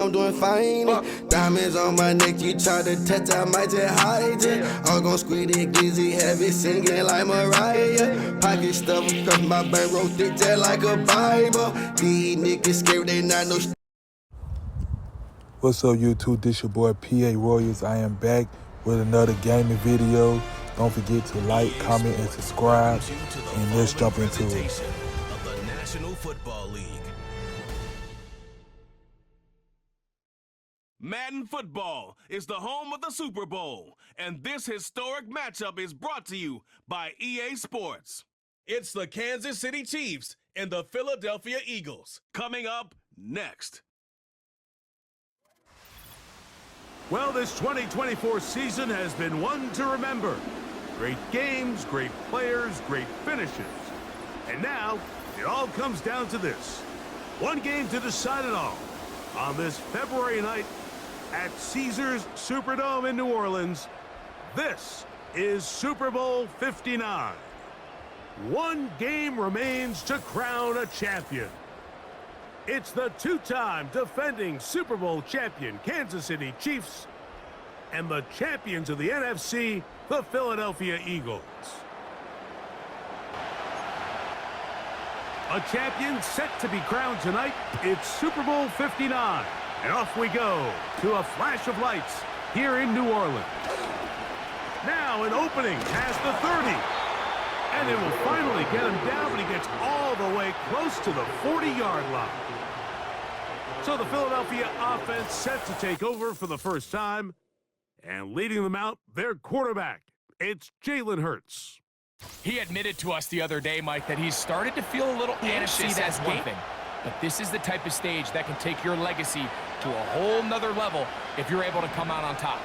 I'm doing fine. Diamonds on my neck, you try to touch, I might just hide it. All gon' squeeze it, glizzy, have it singing like Mariah. Pocket stuff across my bankroll, thick just like a Bible. These niggas scared, they not no. What's up, YouTube? This your boy PA Royals. I am back with another gaming video. Don't forget to like, comment, and subscribe. And let's jump into it. Of the National Football League. Madden Football is the home of the Super Bowl, and this historic matchup is brought to you by EA Sports. It's the Kansas City Chiefs and the Philadelphia Eagles coming up next. Well, this 2024 season has been one to remember. Great games, great players, great finishes. And now, it all comes down to this. One game to decide it all. On this February night at Caesars Superdome in New Orleans, this is Super Bowl 59. One game remains to crown a champion. It's the two-time defending Super Bowl champion Kansas City Chiefs and the champions of the NFC, the Philadelphia Eagles. A champion set to be crowned tonight. It's Super Bowl 59. And off we go to a flash of lights here in New Orleans. Now an opening past the 30. And it will finally get him down, but he gets all the way close to the 40-yard line. So the Philadelphia offense set to take over for the first time. And leading them out, their quarterback. It's Jalen Hurts. He admitted to us the other day, Mike, that he's started to feel a little anxious as one thing. But this is the type of stage that can take your legacy to a whole nother level if you're able to come out on top.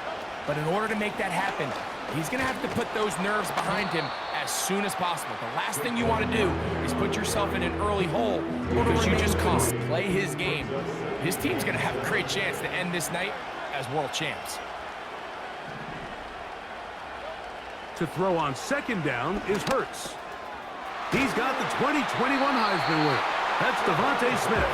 But in order to make that happen, he's going to have to put those nerves behind him as soon as possible. The last thing you want to do is put yourself in an early hole because you just can't play his game. His team's going to have a great chance to end this night as world champs. To throw on second down is Hurts. He's got the 2021 Heisman winner. That's Devontae Smith.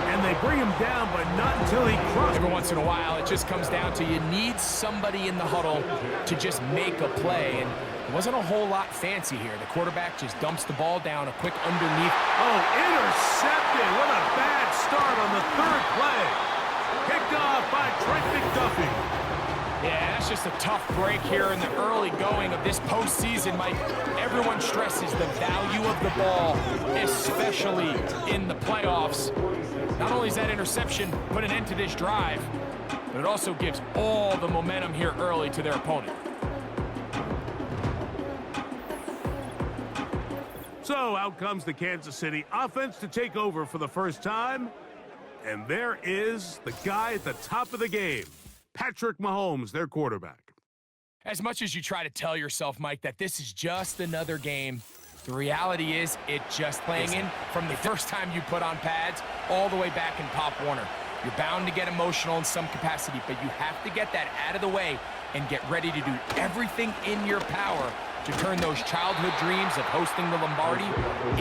And they bring him down, but not until he crosses. Every once in a while, it just comes down to you need somebody in the huddle to just make a play. And it wasn't a whole lot fancy here. The quarterback just dumps the ball down, a quick underneath. Oh, intercepted. What a bad start on the third play. Kicked off by Trent McDuffie. Yeah, that's just a tough break here in the early going of this postseason, Mike. Everyone stresses the value of the ball, especially in the playoffs. Not only does that interception put an end to this drive, but it also gives all the momentum here early to their opponent. So out comes the Kansas City offense to take over for the first time. And there is the guy at the top of the game. Patrick Mahomes, their quarterback. As much as you try to tell yourself, Mike, that this is just another game, the reality is it just playing in from the first time you put on pads all the way back in Pop Warner. You're bound to get emotional in some capacity, but you have to get that out of the way and get ready to do everything in your power to turn those childhood dreams of hosting the Lombardi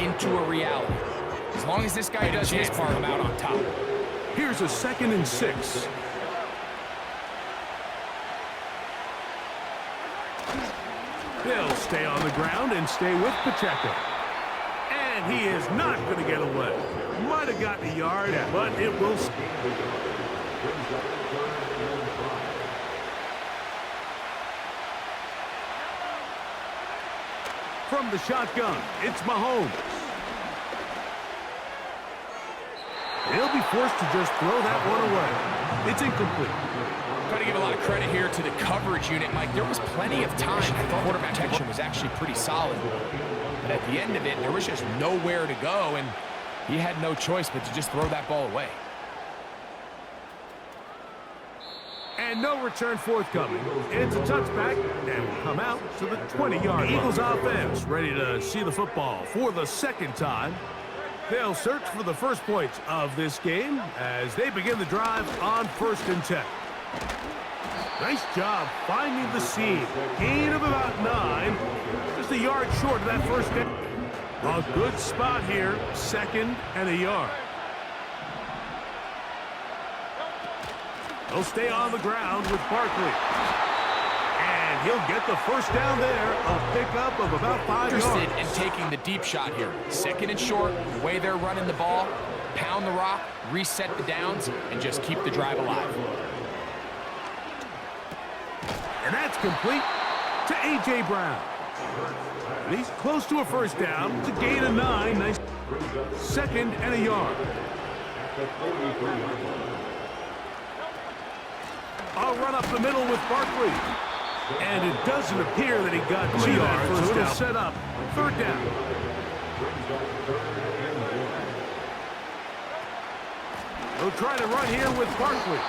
into a reality. As long as this guy does his part, I'm out on top. Here's a 2nd and 6. They'll stay on the ground and stay with Pacheco. And he is not going to get away. Might have gotten a yard, but it will. From the shotgun, it's Mahomes. He'll be forced to just throw that one away. It's incomplete. Got to give a lot of credit here to the coverage unit, Mike. There was plenty of time. I thought quarterback protection was actually pretty solid. But at the end of it, there was just nowhere to go, and he had no choice but to just throw that ball away. And no return forthcoming. It's a touchback, and will come out to the 20-yard line. Eagles offense ready to see the football for the second time. They'll search for the first points of this game as they begin the drive on 1st and 10. Nice job finding the seam. Gain of about 9. Just a yard short of that first down. A good spot here. 2nd and a yard. He'll stay on the ground with Barkley. And he'll get the first down there, a pickup of about 5 yards. Interested in taking the deep shot here. Second and short, the way they're running the ball, pound the rock, reset the downs, and just keep the drive alive. And that's complete to A.J. Brown. And he's close to a first down. It's a gain of 9. Nice. Second and a yard. I'll run up the middle with Barkley. And it doesn't appear that he got 2 yards, so it'll set up third down. He'll try to run here with Barkley.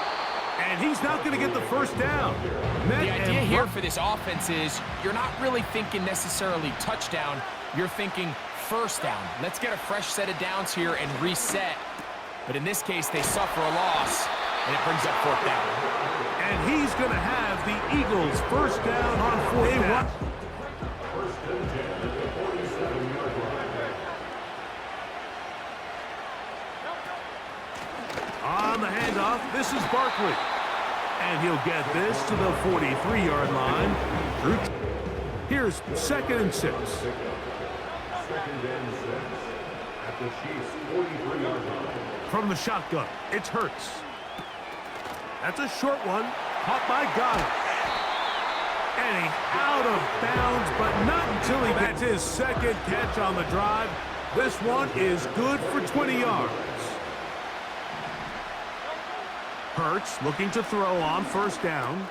And he's not going to get the first down. The idea here for this offense is you're not really thinking necessarily touchdown. You're thinking first down. Let's get a fresh set of downs here and reset. But in this case, they suffer a loss, and it brings up fourth down. And he's going to have the Eagles first down on fourth down. On the handoff, this is Barkley. And he'll get this to the 43-yard line. Here's 2nd and 6. From the shotgun, it's Hurts. That's a short one, caught by Goddard. And he's out of bounds, but not until he gets his second catch on the drive. This one is good for 20 yards. Hurts looking to throw on first down.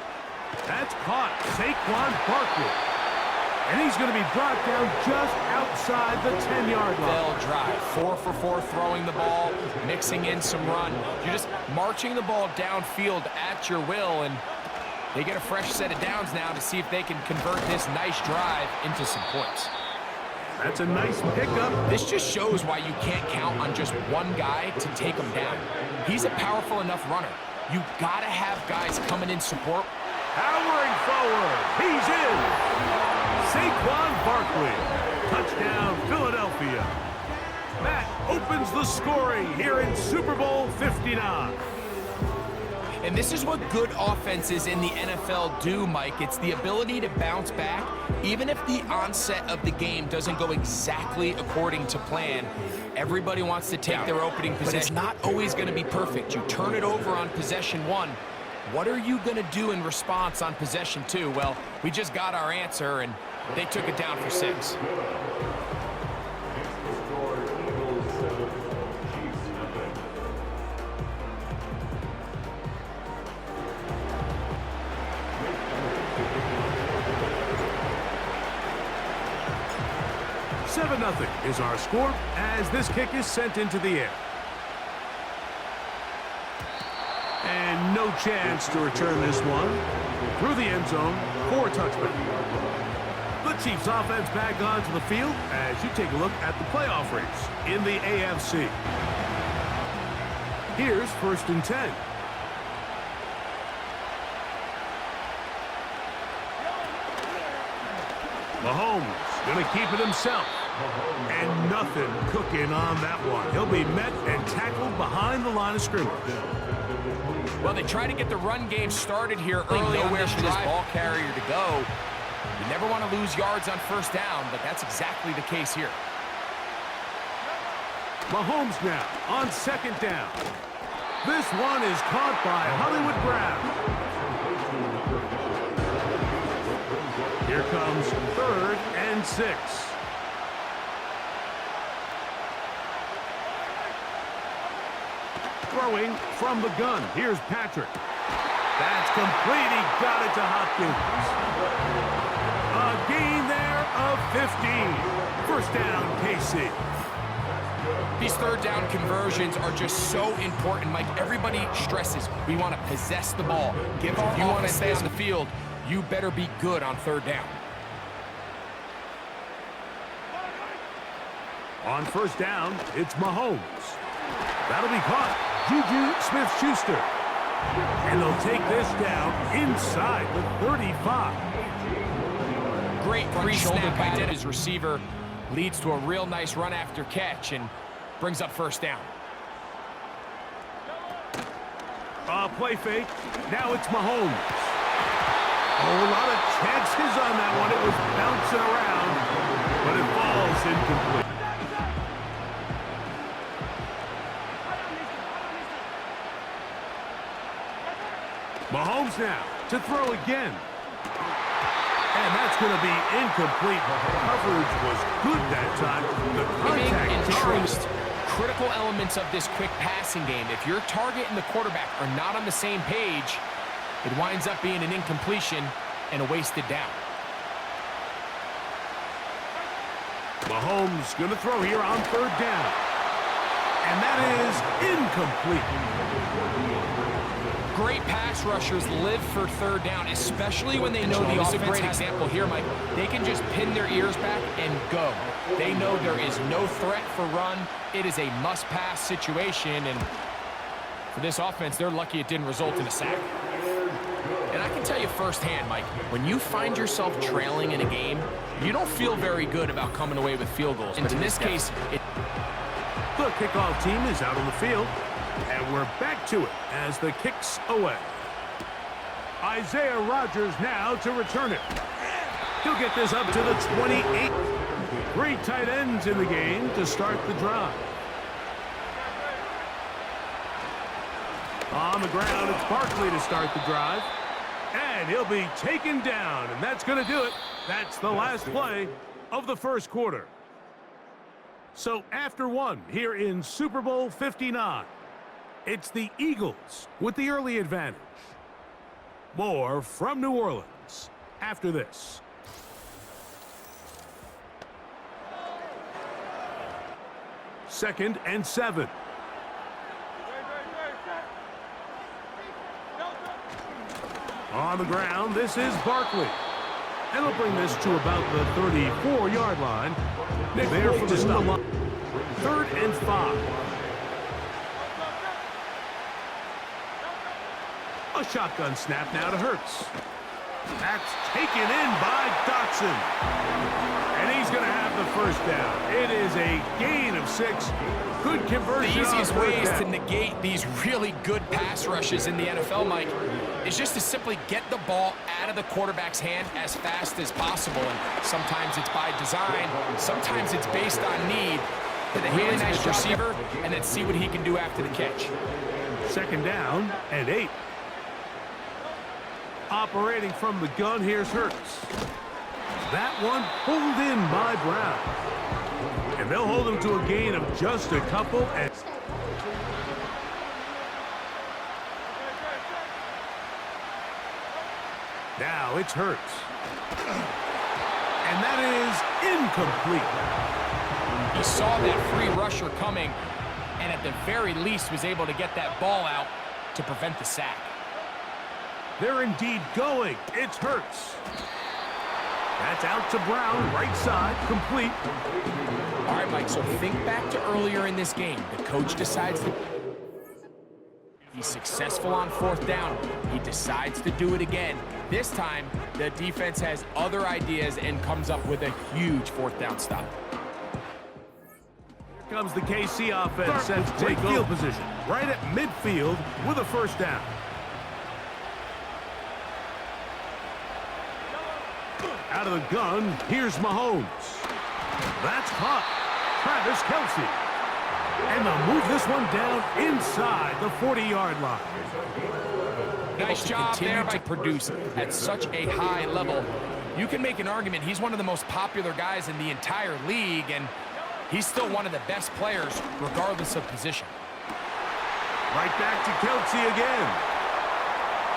That's caught. Saquon Barkley. And he's going to be brought down just outside the 10-yard line. They'll drive. 4 for 4 throwing the ball, mixing in some run. You're just marching the ball downfield at your will, and they get a fresh set of downs now to see if they can convert this nice drive into some points. That's a nice pickup. This just shows why you can't count on just one guy to take him down. He's a powerful enough runner. You got to have guys coming in support. Powering forward. He's in. Saquon Barkley. Touchdown, Philadelphia. That opens the scoring here in Super Bowl 59. And this is what good offenses in the NFL do, Mike. It's the ability to bounce back, even if the onset of the game doesn't go exactly according to plan. Everybody wants to take their opening possession. But it's not always going to be perfect. You turn it over on possession 1. What are you going to do in response on possession 2? Well, we just got our answer, and they took it down for 6. Nothing is our score as this kick is sent into the air. And no chance to return this one. Through the end zone for a touchback. The Chiefs offense back onto the field as you take a look at the playoff race in the AFC. Here's 1st and 10. Mahomes going to keep it himself. And nothing cooking on that one. He'll be met and tackled behind the line of scrimmage. Well, they try to get the run game started here early on this ball carrier to go. You never want to lose yards on first down, but that's exactly the case here. Mahomes now on 2nd down. This one is caught by Hollywood Brown. Here comes 3rd and 6. Throwing from the gun. Here's Patrick. That's complete. He got it to Hopkins. A gain there of 15. First down, KC. These third down conversions are just so important, Mike. Everybody stresses we want to possess the ball. If you want to stay on the field, you better be good on third down. On first down, it's Mahomes. That'll be caught. Juju Smith-Schuster. And they'll take this down inside the 35. Great pre-snap by his receiver. Leads to a real nice run after catch and brings up first down. Play fake. Now it's Mahomes. Oh, a lot of chances on that one. It was bouncing around, but it falls incomplete. Mahomes now to throw again. And that's going to be incomplete. Coverage was good that time. The contact and trust. Critical elements of this quick passing game. If your target and the quarterback are not on the same page, it winds up being an incompletion and a wasted down. Mahomes going to throw here on third down. And that is incomplete. Great pass rushers live for third down, especially when they know the offense. This is a great example here, Mike. They can just pin their ears back and go. They know there is no threat for run. It is a must-pass situation, and for this offense, they're lucky it didn't result in a sack. And I can tell you firsthand, Mike, when you find yourself trailing in a game, you don't feel very good about coming away with field goals. And in this case, the kickoff team is out on the field. And we're back to it as the kick's away. Isaiah Rodgers now to return it. He'll get this up to the 28. 3 tight ends in the game to start the drive. On the ground, it's Barkley to start the drive. And he'll be taken down, and that's going to do it. That's the last play of the first quarter. So after one here in Super Bowl 59, it's the Eagles with the early advantage. More from New Orleans after this. Second and 7. On the ground, this is Barkley. And he'll bring this to about the 34-yard line. There for the stop. 3rd and 5. A shotgun snap now to Hurts. That's taken in by Dotson. And he's going to have the first down. It is a gain of 6. Good conversion. The easiest ways to negate these really good pass rushes in the NFL, Mike, is just to simply get the ball out of the quarterback's hand as fast as possible. And sometimes it's by design. Sometimes it's based on need. Hit a really nice receiver and then see what he can do after the catch. 2nd down and 8. Operating from the gun, here's Hurts. That one pulled in by Brown. And they'll hold him to a gain of just a couple. And now it's Hurts. And that is incomplete. He saw that free rusher coming, and at the very least was able to get that ball out to prevent the sack. They're indeed going. It's Hurts. That's out to Brown, right side, complete. All right, Mike, so think back to earlier in this game. The coach decides to... He's successful on 4th down. He decides to do it again. This time, the defense has other ideas and comes up with a huge 4th down stop. Here comes the KC offense set to take field position right at midfield with a 1st down. Out of the gun, here's Mahomes. That's caught. Travis Kelce. And they'll move this one down inside the 40-yard line. Nice job there to produce at such a high level. You can make an argument he's one of the most popular guys in the entire league, and he's still one of the best players regardless of position. Right back to Kelce again.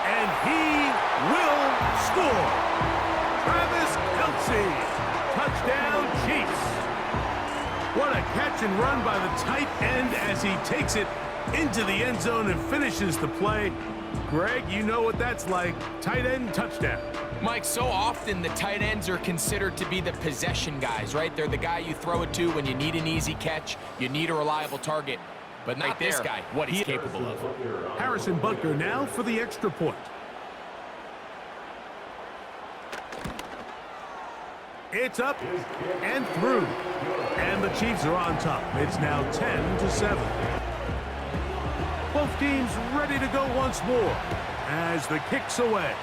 And he will score. Travis Kelce. Touchdown, Chiefs. What a catch and run by the tight end as he takes it into the end zone and finishes the play. Greg, you know what that's like. Tight end touchdown. Mike, so often the tight ends are considered to be the possession guys, right? They're the guy you throw it to when you need an easy catch, you need a reliable target. But not this guy, what he's capable of. Harrison Butker now for the extra point. It's up and through. And the Chiefs are on top. It's now 10-7. Both teams ready to go once more as the kick's away.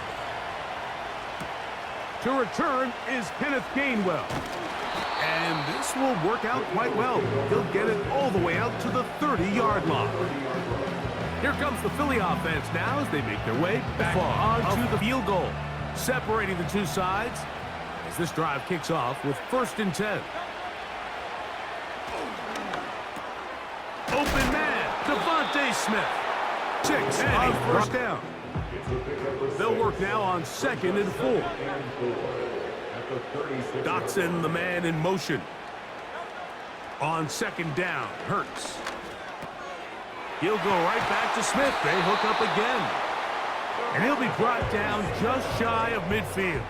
To return is Kenneth Gainwell. And this will work out quite well. He'll get it all the way out to the 30-yard line. Here comes the Philly offense now as they make their way back onto the field goal, separating the two sides as this drive kicks off with 1st and 10. Open man, Devontae Smith. 6 on 1st down. They'll work now on 2nd and 4. Dotson, the man in motion. On 2nd down, Hurts. He'll go right back to Smith. They hook up again. And he'll be brought down just shy of midfield.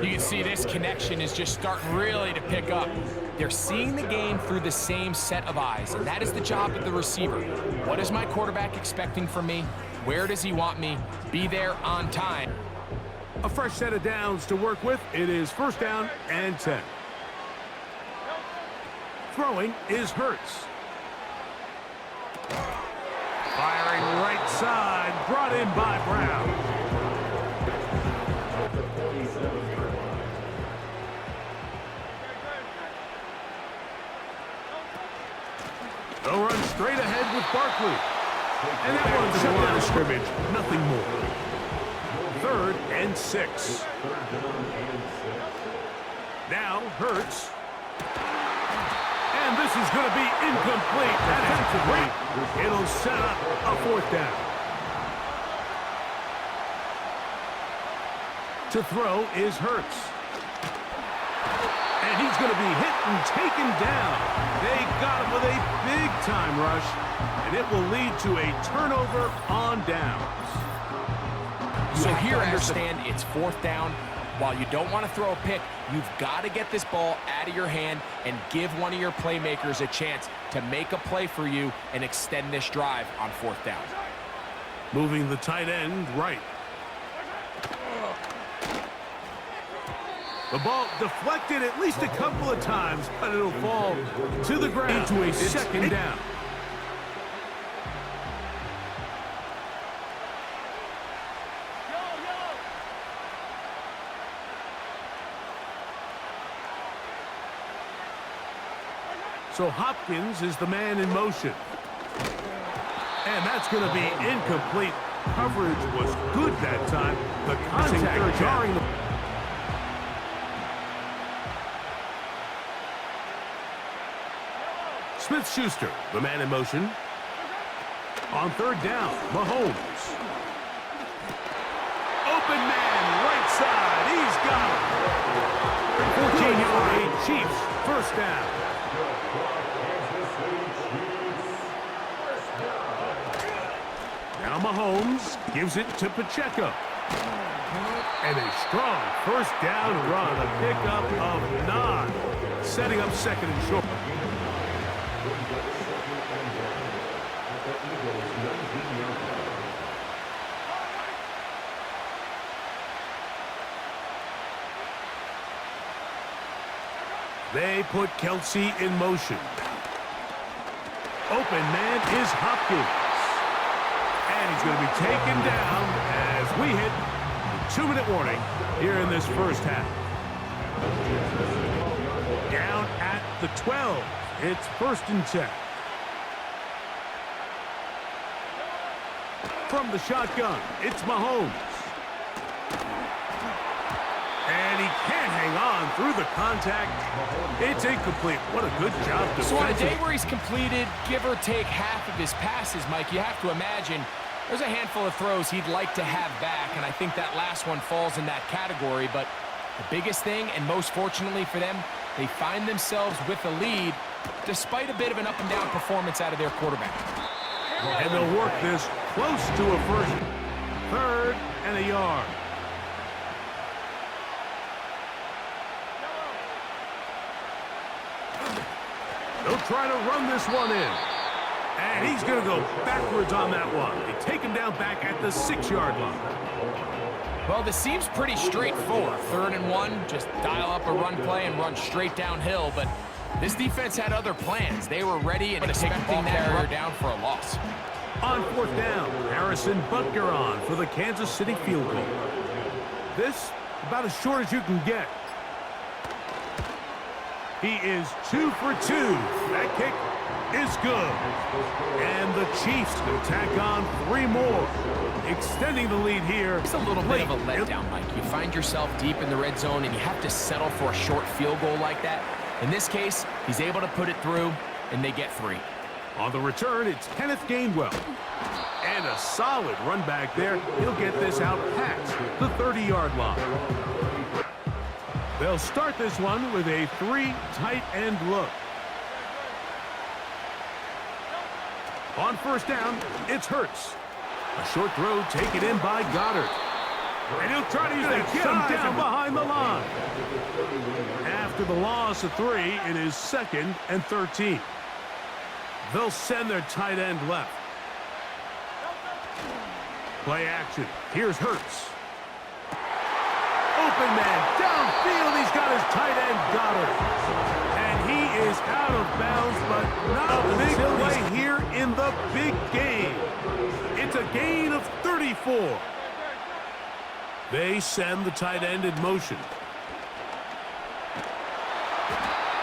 You can see this connection is just starting really to pick up. They're seeing the game through the same set of eyes, and that is the job of the receiver. What is my quarterback expecting from me? Where does he want me? Be there on time. A fresh set of downs to work with. It is 1st down and 10. Throwing is Hurts. Firing right side, brought in by Brown. They'll run straight ahead with Barkley. And that one's shut down scrimmage. Nothing more. 3rd and 6. Now Hurts. And this is going to be incomplete. Defensively, it'll set up a 4th down. To throw is Hurts. And he's going to be hit and taken down. They got him with a big-time rush, and it will lead to a turnover on downs. So here, understand it's 4th down. While you don't want to throw a pick, you've got to get this ball out of your hand and give one of your playmakers a chance to make a play for you and extend this drive on 4th down. Moving the tight end right. The ball deflected at least a couple of times, but it'll fall to the ground into a 2nd down. So Hopkins is the man in motion. And that's going to be incomplete. Coverage was good that time. The contact jarring the... Smith-Schuster, the man in motion. On 3rd down, Mahomes. Open man, right side. He's got it. 14-yard Chiefs, 1st down. Now Mahomes gives it to Pacheco. And a strong 1st down run, a pickup of 9. Setting up 2nd and short. They put Kelsey in motion. Open man is Hopkins. And he's going to be taken down as we hit the 2-minute warning here in this 1st half. Down at the 12. It's 1st and 10. From the shotgun, it's Mahomes. And he can't hang on through the contact. It's incomplete. What a good job defensively. So on a day where he's completed, give or take half of his passes, Mike, you have to imagine there's a handful of throws he'd like to have back, and I think that last one falls in that category. But the biggest thing, and most fortunately for them, they find themselves with a lead despite a bit of an up-and-down performance out of their quarterback. And they'll work this close to a 1st, 3rd, and a yard. They'll try to run this one in. And he's going to go backwards on that one. They take him down back at the 6-yard line. Well, this seems pretty straightforward. 3rd and 1, just dial up a run play and run straight downhill. But This defense had other plans. They were ready and expecting that carrier down for a loss. On fourth down, Harrison Butker on for the Kansas City field goal. This about as short as you can get. He is 2 for 2. That kick is good. And the Chiefs will tack on 3 more, extending the lead here. It's a little bit of a letdown, Mike. You find yourself deep in the red zone, and you have to settle for a short field goal like that. In this case, he's able to put it through, and they get 3. On the return, it's Kenneth Gainwell. And a solid run back there. He'll get this out past the 30-yard line. They'll start this one with a 3 tight end look. On first down, it's Hurts. A short throw taken in by Goddard. And he'll try to use that get him down behind the line. After the loss of 3, it is 2nd and 13. They'll send their tight end left. Play action. Here's Hurts. Open man downfield. He's got his tight end Goddard. And he is out of bounds, but not a big play here in the big game. It's a gain of 34. They send the tight end in motion.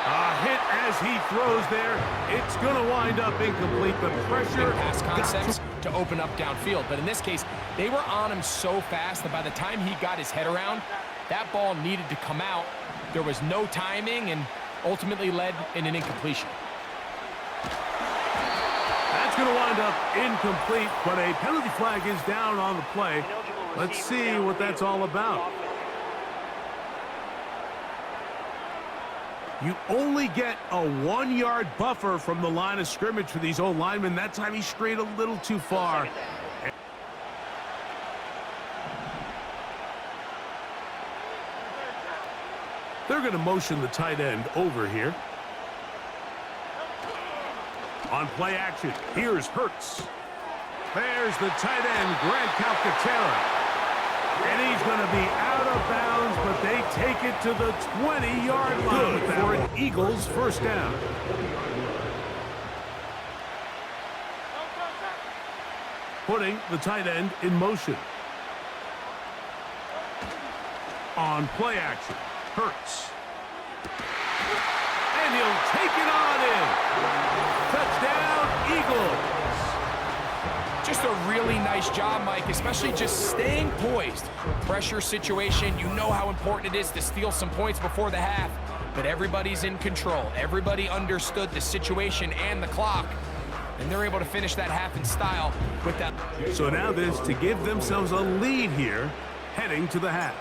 A hit as he throws there. It's going to wind up incomplete. The pressure. Pass concepts to open up downfield. But in this case, they were on him so fast that by the time he got his head around, that ball needed to come out. There was no timing and ultimately led in an incompletion. That's going to wind up incomplete, but a penalty flag is down on the play. Let's see what that's all about. You only get a 1-yard buffer from the line of scrimmage for these old linemen. That time he strayed a little too far. They're going to motion the tight end over here. On play action, here's Hurts. There's the tight end, Grant Calcaterra. And he's going to be out of bounds, but they take it to the 20-yard line for an Eagles first down. Putting the tight end in motion. On play action, Hurts. And he'll take it on in. Touchdown, Eagles. Just a really nice job, Mike, especially just staying poised. Pressure situation, you know how important it is to steal some points before the half, but everybody's in control. Everybody understood the situation and the clock, and they're able to finish that half in style with that. So now this to give themselves a lead here, heading to the half.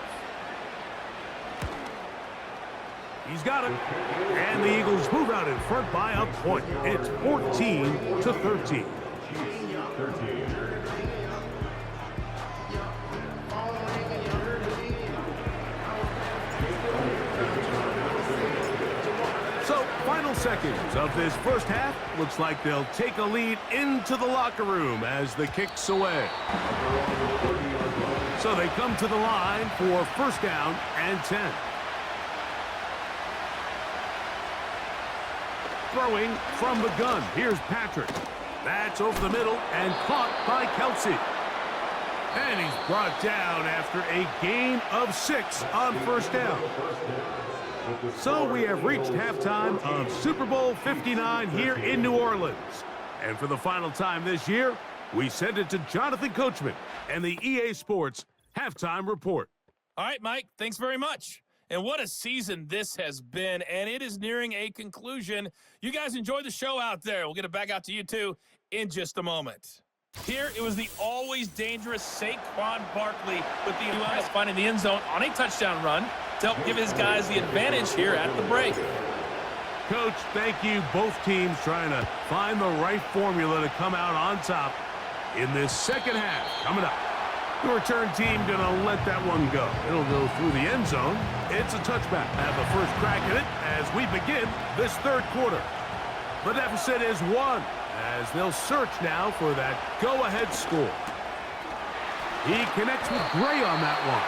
He's got it. And the Eagles move out in front by a point. It's 14-13. So, final seconds of this first half. Looks like they'll take a lead into the locker room as the kick's away. So they come to the line for first down and 10. Throwing from the gun. Here's Patrick. That's over the middle and caught by Kelsey. And he's brought down after a gain of 6 on first down. So we have reached halftime of Super Bowl 59 here in New Orleans. And for the final time this year, we send it to Jonathan Coachman and the EA Sports Halftime Report. All right, Mike, thanks very much. And what a season this has been, and it is nearing a conclusion. You guys enjoy the show out there. We'll get it back out to you, too, in just a moment. Here, it was the always dangerous Saquon Barkley with the U.S. finding the end zone on a touchdown run to help give his guys the advantage here at the break. Coach, thank you. Both teams trying to find the right formula to come out on top in this second half. Coming up. The return team going to let that one go. It'll go through the end zone. It's a touchback. Have the first crack at it as we begin this third quarter. The deficit is 1 as they'll search now for that go-ahead score. He connects with Gray on that one.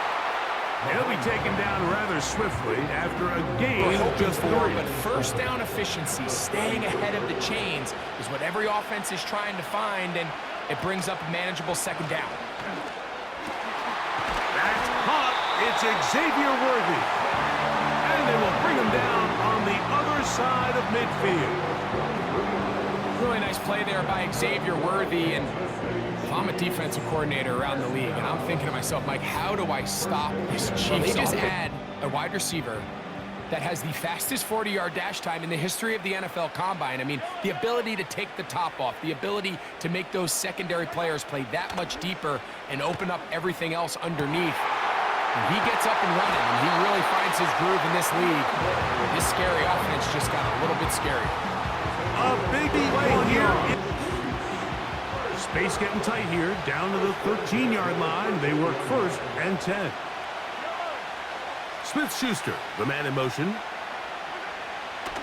He'll be taken down rather swiftly after a gain of just 3. But first down efficiency, staying ahead of the chains, is what every offense is trying to find, and it brings up a manageable second down. That's caught. It's Xavier Worthy. And they will bring him down on the other side of midfield. Really nice play there by Xavier Worthy, and if I'm a defensive coordinator around the league, and I'm thinking to myself, Mike, how do I stop this Chiefs? Well, they just add a wide receiver that has the fastest 40-yard dash time in the history of the NFL Combine. I mean, the ability to take the top off, the ability to make those secondary players play that much deeper and open up everything else underneath. And he gets up and running, and he really finds his groove in this league. This scary offense just got a little bit scary. A big play here. Space getting tight here, down to the 13-yard line. They work 1st and 10. Smith-Schuster, the man in motion.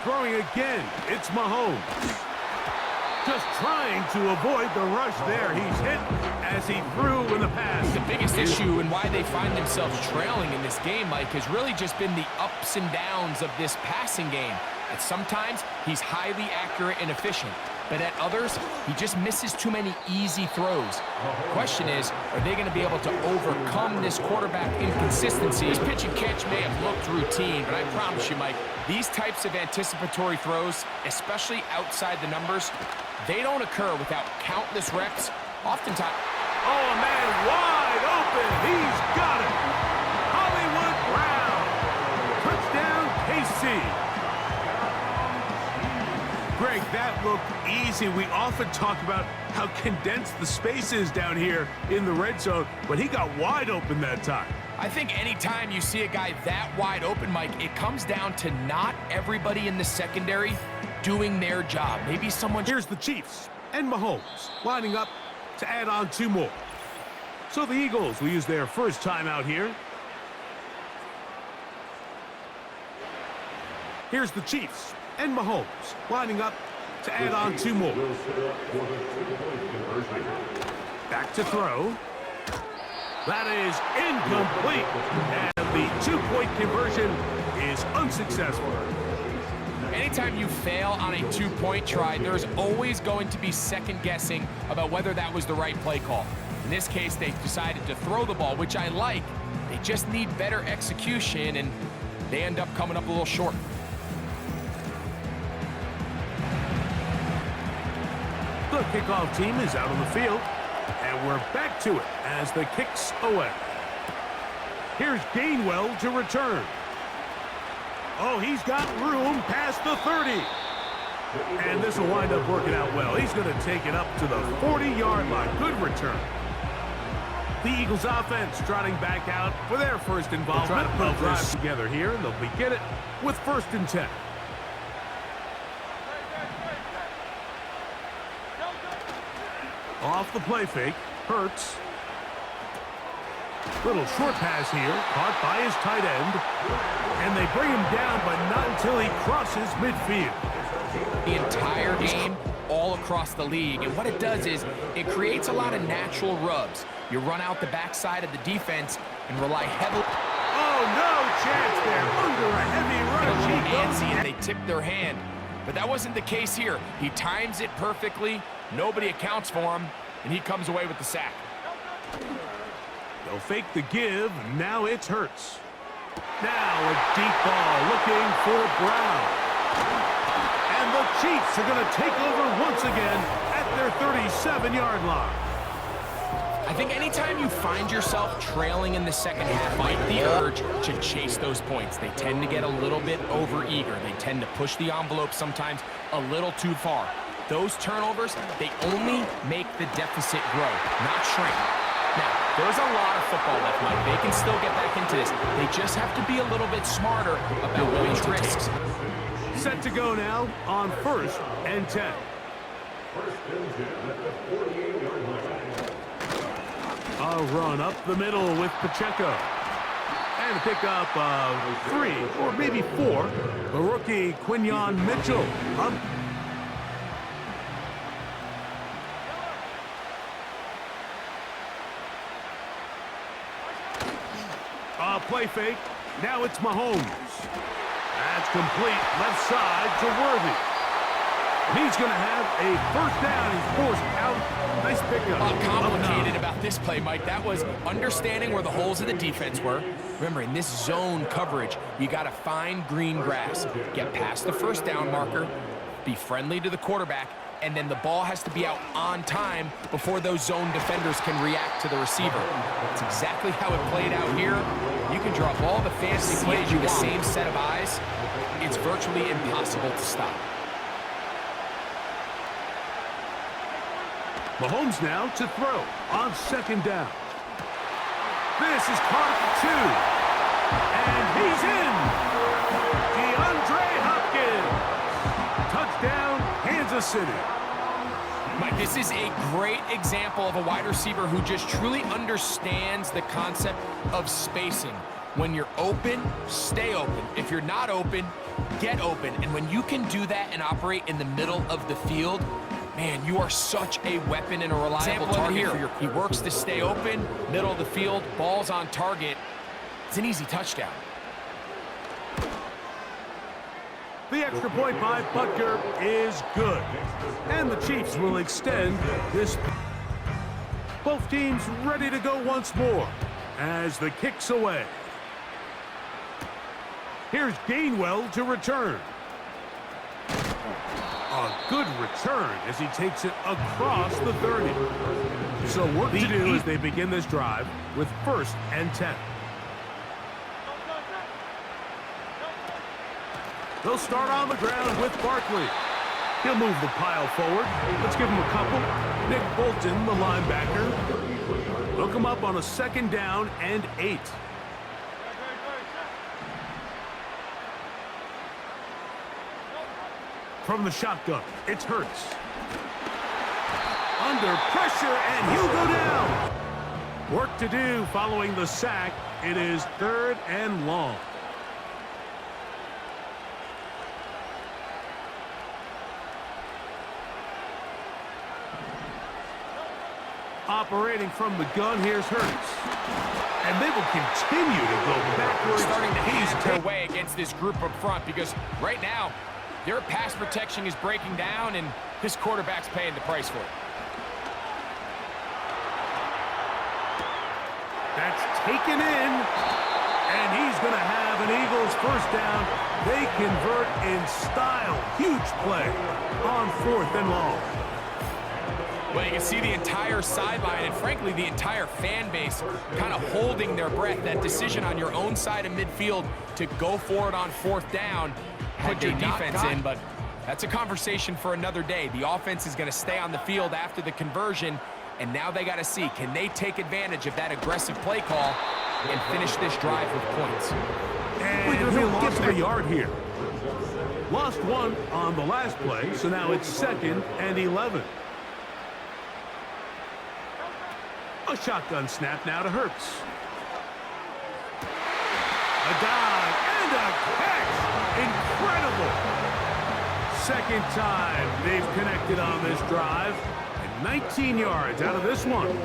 Throwing again, it's Mahomes. Just trying to avoid the rush there. He's hit as he threw in the pass. The biggest issue and why they find themselves trailing in this game, Mike, has really just been the ups and downs of this passing game. At sometimes, he's highly accurate and efficient, but at others, he just misses too many easy throws. The question is, are they going to be able to overcome this quarterback inconsistency? His pitch and catch may have looked routine, but I promise you, Mike, these types of anticipatory throws, especially outside the numbers, they don't occur without countless reps. Oftentimes, oh, a man wide open. He's got it. Hollywood Brown. Touchdown, KC. Greg, that looked easy. We often talk about how condensed the space is down here in the red zone, but he got wide open that time. I think anytime you see a guy that wide open, Mike, it comes down to not everybody in the secondary doing their job. Maybe someone... Here's the Chiefs and Mahomes lining up to add on 2 more. So the Eagles will use their first timeout here. Here's the Chiefs and Mahomes lining up to add on 2 more. Back to throw. That is incomplete. And the 2-point conversion is unsuccessful. Anytime you fail on a 2-point try, there's always going to be second guessing about whether that was the right play call. In this case, they decided to throw the ball, which I like. They just need better execution, and they end up coming up a little short. The kickoff team is out on the field, and we're back to it as the kick's away. Here's Gainwell to return. Oh, he's got room past the 30. And this will wind up working out well. He's going to take it up to the 40-yard line. Good return. The Eagles offense trotting back out for their first involvement. They'll drive together here, and they'll begin it with 1st and 10. Off the play fake, Hurts. Little short pass here, caught by his tight end. And they bring him down, but not until he crosses midfield. The entire game, all across the league. And what it does is it creates a lot of natural rubs. You run out the backside of the defense and rely heavily. Oh, no chance there. Under a heavy rush. He goes. And they tip their hand. But that wasn't the case here. He times it perfectly. Nobody accounts for him, and he comes away with the sack. They'll fake the give. Now it's Hurts. Now a deep ball looking for Brown. And the Chiefs are going to take over once again at their 37-yard line. I think anytime you find yourself trailing in the second half, fight the urge to chase those points. They tend to get a little bit over-eager. They tend to push the envelope sometimes a little too far. Those turnovers, they only make the deficit grow, not shrink. Now, there's a lot of football left, Mike. They can still get back into this. They just have to be a little bit smarter about those risks. Set to go now on 1st and 10. A run up the middle with Pacheco. And a pickup of 3 or maybe 4. The rookie Quinyon Mitchell. A play fake. Now it's Mahomes. That's complete. Left side to Worthy. He's going to have a first down. He's forced out. Nice pickup. Complicated about this play, Mike. That was understanding where the holes of the defense were. Remember, in this zone coverage, you got to find green grass. Get past the first down marker. Be friendly to the quarterback. And then the ball has to be out on time before those zone defenders can react to the receiver. That's exactly how it played out here. You can draw up all the fantasy plays with the same set of eyes. It's virtually impossible to stop. Mahomes now to throw on second down. This is caught at 2. And he's in. DeAndre Hopkins. Touchdown, Kansas City. Mike, this is a great example of a wide receiver who just truly understands the concept of spacing. When you're open, stay open. If you're not open, get open. And when you can do that and operate in the middle of the field, man, you are such a weapon and a reliable target here. He works to stay open, middle of the field, ball's on target. It's an easy touchdown. The extra point by Butker is good. And the Chiefs will extend this. Both teams ready to go once more as the kick's away. Here's Gainwell to return. A good return as he takes it across the 30. So work to do as they begin this drive with 1st and 10. They'll start on the ground with Barkley. He'll move the pile forward. Let's give him a couple. Nick Bolton, the linebacker. Look him up on a 2nd down and 8. From the shotgun, it's Hurts. Under pressure, and he'll go down. Work to do following the sack. It is 3rd and long. Operating from the gun, here's Hurts. And they will continue to go backwards. Starting to ease their way against this group up front because right now, their pass protection is breaking down, and this quarterback's paying the price for it. That's taken in, and he's going to have an Eagles first down. They convert in style. Huge play on 4th and long. Well, you can see the entire sideline and, frankly, the entire fan base kind of holding their breath. That decision on your own side of midfield to go for it on 4th down, put your defense in, but that's a conversation for another day. The offense is going to stay on the field after the conversion, and now they got to see, can they take advantage of that aggressive play call and finish this drive with points? And he'll lost a yard here. Lost 1 on the last play, so now it's 2nd and 11. A shotgun snap now to Hurts. A dive and a catch. Incredible. 2nd time they've connected on this drive. And 19 yards out of this one.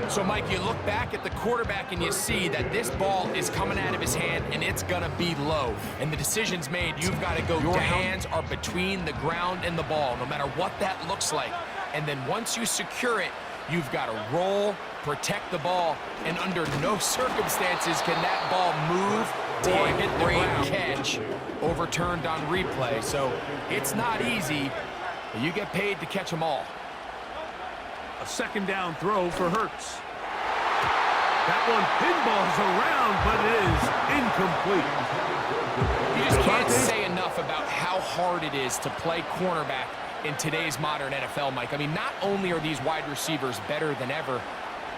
So, Mike, you look back at the quarterback and you see that this ball is coming out of his hand and it's going to be low. And the decision's made. You've got to go down. Your hands are between the ground and the ball, no matter what that looks like. And then once you secure it, you've got to roll, protect the ball, and under no circumstances can that ball move or hit the ground. Catch overturned on replay. So it's not easy, but you get paid to catch them all. A 2nd down throw for Hurts. That one pinballs around, but it is incomplete. You just can't say enough about how hard it is to play cornerback in today's modern NFL, Mike. I mean, not only are these wide receivers better than ever,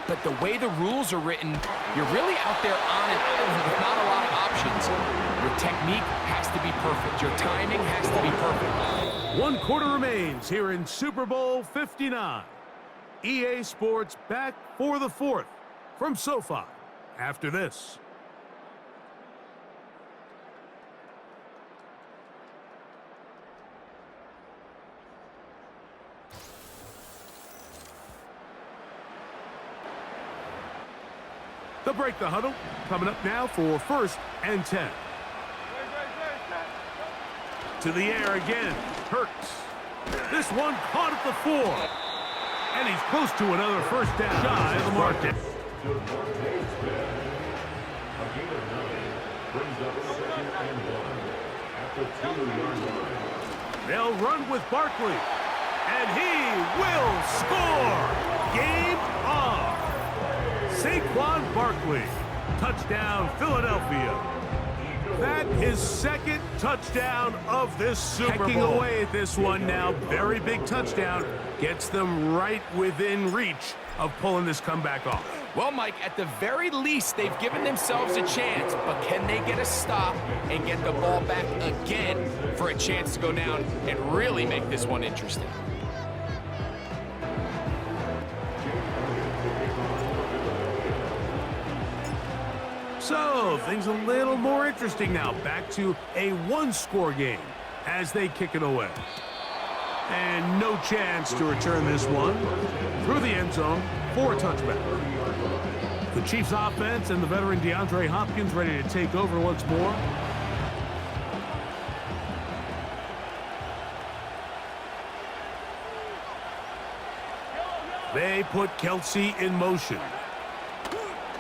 but the way the rules are written, you're really out there on an island with not a lot of options. Your technique has to be perfect. Your timing has to be perfect. 1 quarter remains here in Super Bowl 59. EA Sports back for the 4th from SoFi after this. They'll break the huddle. Coming up now for 1st and 10. To the air again. Hurts. This one caught at the 4. And he's close to another first down. Shy of the market. They'll run with Barkley. And he will score. Game on. Saquon Barkley. Touchdown, Philadelphia. That is 2nd touchdown of this Super Bowl. Hacking away at this one now. Very big touchdown. Gets them right within reach of pulling this comeback off. Well, Mike, at the very least, they've given themselves a chance, but can they get a stop and get the ball back again for a chance to go down and really make this one interesting? So, things a little more interesting now. Back to a one-score game as they kick it away. And no chance to return this one through the end zone for a touchback. The Chiefs offense and the veteran DeAndre Hopkins ready to take over once more. They put Kelsey in motion.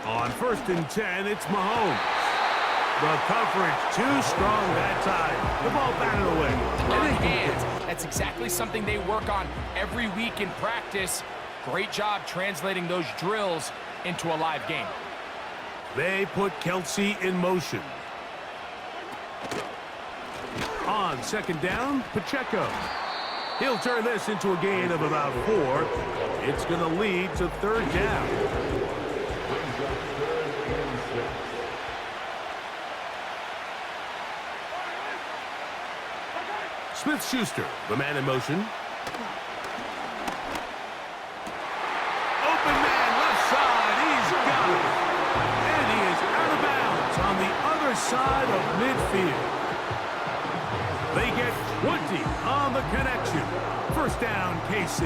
On 1st and 10, it's Mahomes. The coverage too strong that time. The ball batted away. On hands. That's exactly something they work on every week in practice. Great job translating those drills into a live game. They put Kelsey in motion. On 2nd down, Pacheco. He'll turn this into a gain of about 4. It's going to lead to 3rd down. Smith-Schuster, the man in motion. Open man, left side, he's got it. And he is out of bounds on the other side of midfield. They get 20 on the connection. 1st down, KC.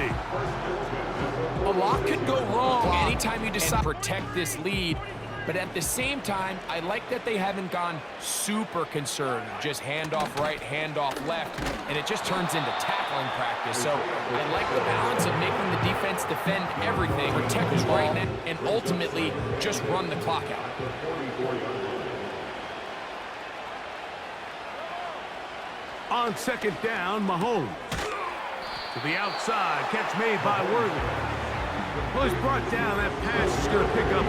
A lot could go wrong anytime you decide to protect this lead. But at the same time, I like that they haven't gone super conservative. Just handoff right, handoff left, and it just turns into tackling practice. So I like the balance of making the defense defend everything, protect his right net, and ultimately just run the clock out. On 2nd down, Mahomes. To the outside, catch made by Worthy. Well, he's brought down. That pass is going to pick up.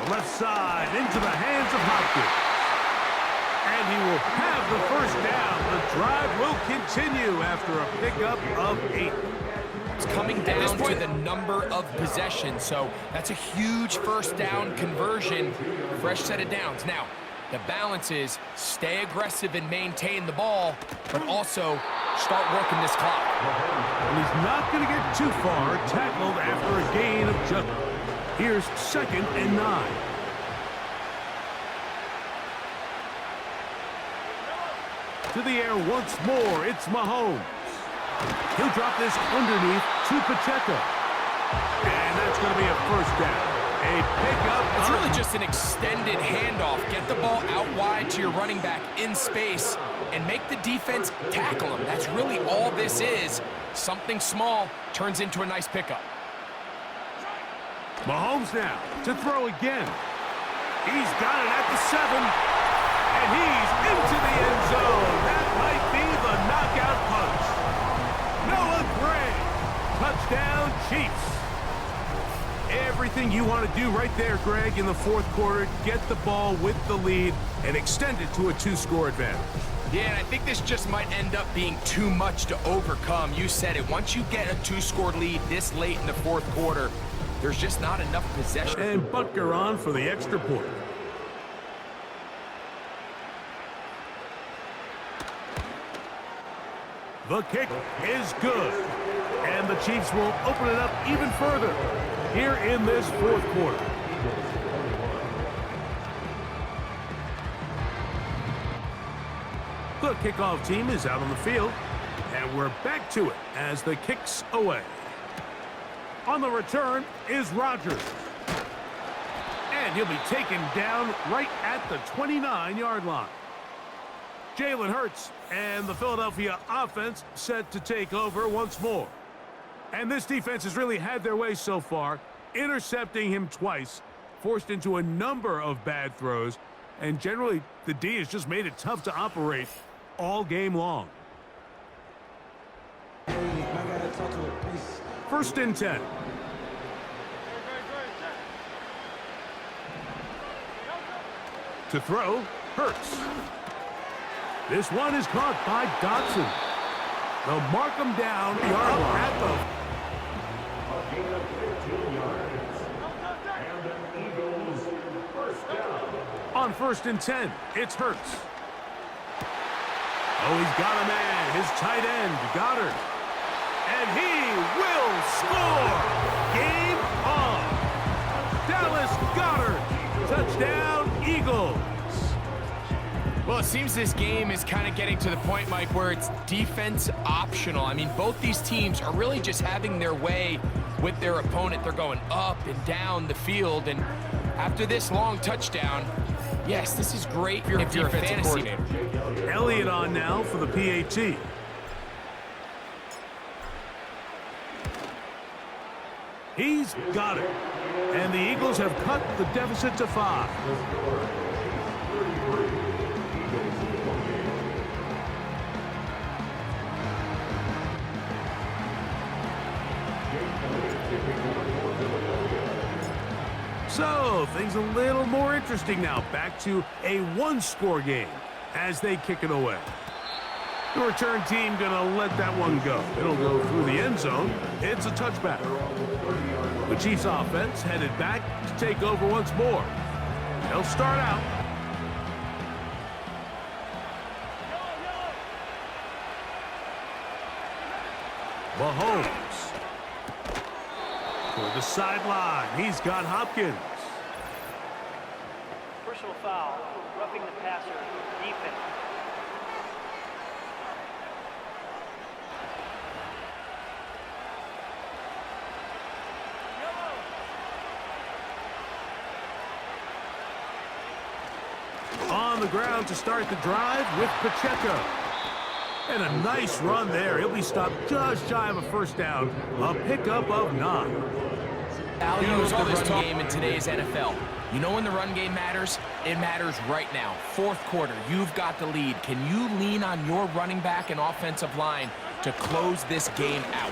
The left side into the hands of Hopkins. And he will have the 1st down. The drive will continue after a pickup of 8. It's coming down to the number of possessions, so that's a huge 1st down conversion. Fresh set of downs. Now, the balance is stay aggressive and maintain the ball, but also start working this clock. And he's not going to get too far. Tackled after a gain of just. Here's 2nd and 9. To the air once more, it's Mahomes. He'll drop this underneath to Pacheco. And that's going to be a 1st down. A pickup. It's really just an extended handoff. Get the ball out wide to your running back in space and make the defense tackle him. That's really all this is. Something small turns into a nice pickup. Mahomes now to throw again. He's got it at the 7. And he's into the end zone. That might be the knockout punch. Noah Gray. Touchdown, Chiefs. Everything you want to do right there, Greg, in the 4th quarter. Get the ball with the lead and extend it to a 2-score advantage. Yeah, and I think this just might end up being too much to overcome. You said it. Once you get a 2-score lead this late in the 4th quarter, there's just not enough possession. And Butker on for the extra point. The kick is good. And the Chiefs will open it up even further here in this 4th quarter. The kickoff team is out on the field, and we're back to it as the kick's away. On the return is Rodgers. And he'll be taken down right at the 29-yard line. Jalen Hurts and the Philadelphia offense set to take over once more. And this defense has really had their way so far, intercepting him twice, forced into a number of bad throws, and generally the D has just made it tough to operate all game long. First and 10. To throw, Hurts. This one is caught by Dotson. They'll mark him down yard at the... On first and 10, it's Hurts. Oh, he's got a man, his tight end, Goddard. And he will score! Game on! Dallas Goddard, touchdown Eagles. Well, it seems this game is kind of getting to the point, Mike, where it's defense optional. I mean, both these teams are really just having their way with their opponent. They're going up and down the field, and after this long touchdown, yes, this is great if you're a fantasy coordinator. Elliott on now for the PAT. He's got it. And the Eagles have cut the deficit to 5. So, things a little more interesting now. Back to a one-score game as they kick it away. The return team going to let that one go. It'll go through the end zone. It's a touchback. The Chiefs offense headed back to take over once more. They'll start out. Mahomes. For the sideline, he's got Hopkins. Personal foul, roughing the passer, defense. On the ground to start the drive with Pacheco. And a nice run there. He'll be stopped just shy of a first down. A pickup of 9. Value of the run game in today's NFL. You know when the run game matters? It matters right now. Fourth quarter, you've got the lead. Can you lean on your running back and offensive line to close this game out?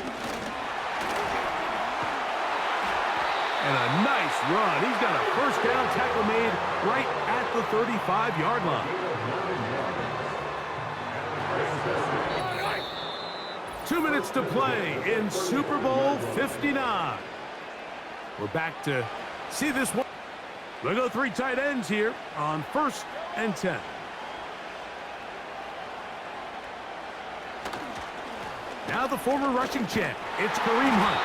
And a nice run. He's got a first down tackle made right at the 35-yard line. 2 minutes to play in Super Bowl 59. We're back to see this one. We'll go 3 tight ends here on first and 10. Now the former rushing champ. It's Kareem Hunt.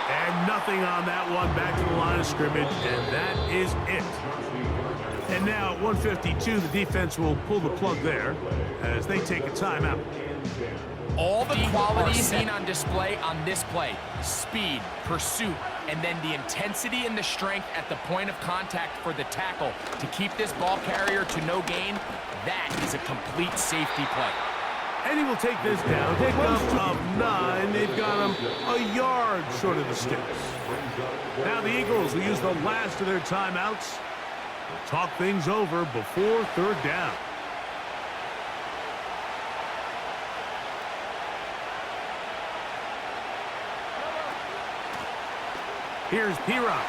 And nothing on that one, back to the line of scrimmage, and that is it. And now at 1:52, the defense will pull the plug there as they take a timeout. All the qualities seen on display on this play: speed, pursuit, and then the intensity and the strength at the point of contact for the tackle to keep this ball carrier to no gain. That is a complete safety play. And he will take this down. Pickup of 9. They've got him a yard short of the sticks. Now the Eagles will use the last of their timeouts. They'll talk things over before third down. Here's P-Rock.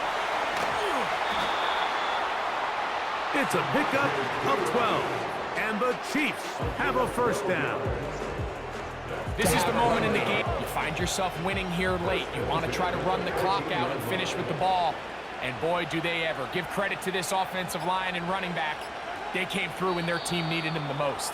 It's a pickup of 12. And the Chiefs have a first down. This is the moment in the game. You find yourself winning here late. You want to try to run the clock out and finish with the ball. And boy, do they ever. Give credit to this offensive line and running back. They came through when their team needed them the most.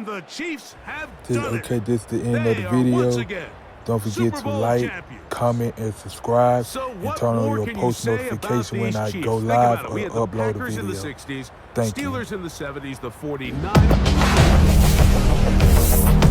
And the Chiefs have done it. Okay, this is the end They of the are once video. again Don't forget Super to Bowl like, champions. comment, and subscribe. So And what turn on more your can you post say about notification when these I Chiefs? go Think live about it. or We had the upload a Packers in the video. 60s, Thank you. Steelers in the 70s, the 49ers.